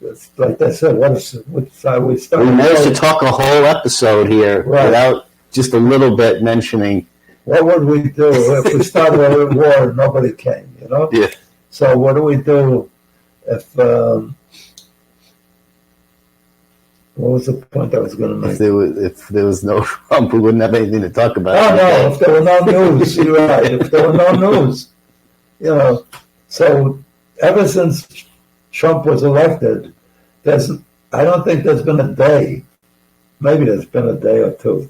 It's like I said. What if we start? We managed to talk a whole episode here without just a little bit mentioning. What would we do if we started a war and nobody came? Yeah. So what do we do if? What was the point I was going to make? If there was no Trump, we wouldn't have anything to talk about. Oh no! If there were no news, you're right. If there were no news, So ever since Trump was elected, I don't think there's been a day. Maybe there's been a day or two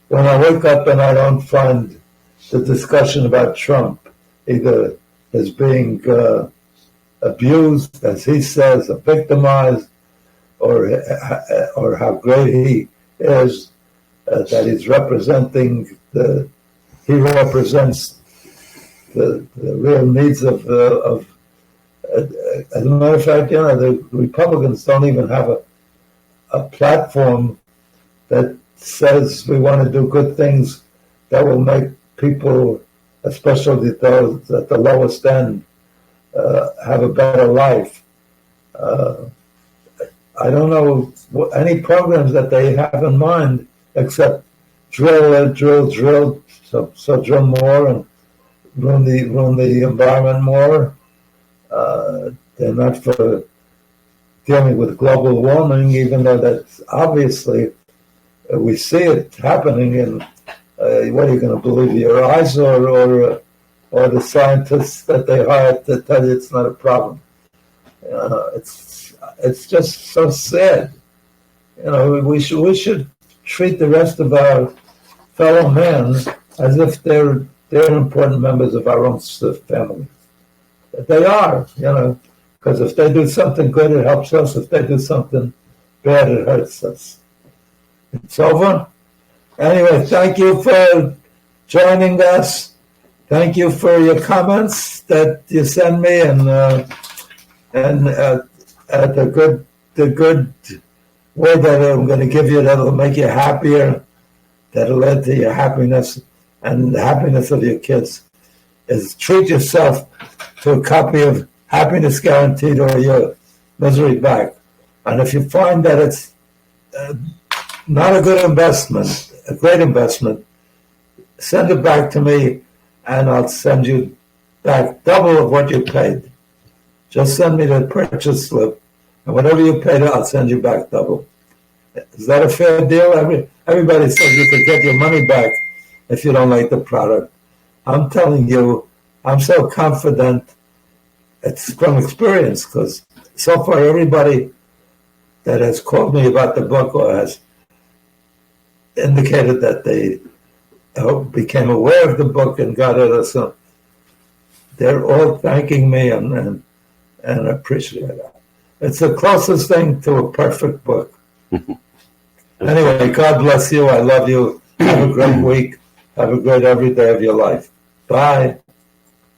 when I wake up and I don't find the discussion about Trump either as being abused, as he says, or victimized, or how great he is, that he's representing he represents the real needs of as a matter of fact, the Republicans don't even have a platform that says we want to do good things that will make people, especially those at the lowest end, have a better life. I don't know any programs that they have in mind except drill, so drill more and ruin the environment more. They're not for dealing with global warming, even though that's obviously we see it happening. And what are you going to believe, your eyes or the scientists that they hired to tell you it's not a problem? It's just so sad. We should treat the rest of our fellow men as if they're important members of our own family. They are, because if they do something good, it helps us. If they do something bad, it hurts us. It's over. Anyway, thank you for joining us. Thank you for your comments that you send me, and the good word that I'm going to give you that'll make you happier, that'll lead to your happiness and the happiness of your kids, is treat yourself to a copy of Happiness Guaranteed or Your Misery Back. And if you find that it's not a good investment, a great investment, send it back to me and I'll send you back double of what you paid. Just send me the purchase slip, and whatever you paid, I'll send you back double. Is that a fair deal? Everybody says you could get your money back if you don't like the product. I'm telling you, I'm so confident. It's from experience, because so far everybody that has called me about the book or has indicated that they became aware of the book and got it or something, they're all thanking me and appreciate it. It's the closest thing to a perfect book. Anyway, God bless you. I love you. Have a great week. Have a great every day of your life. Bye.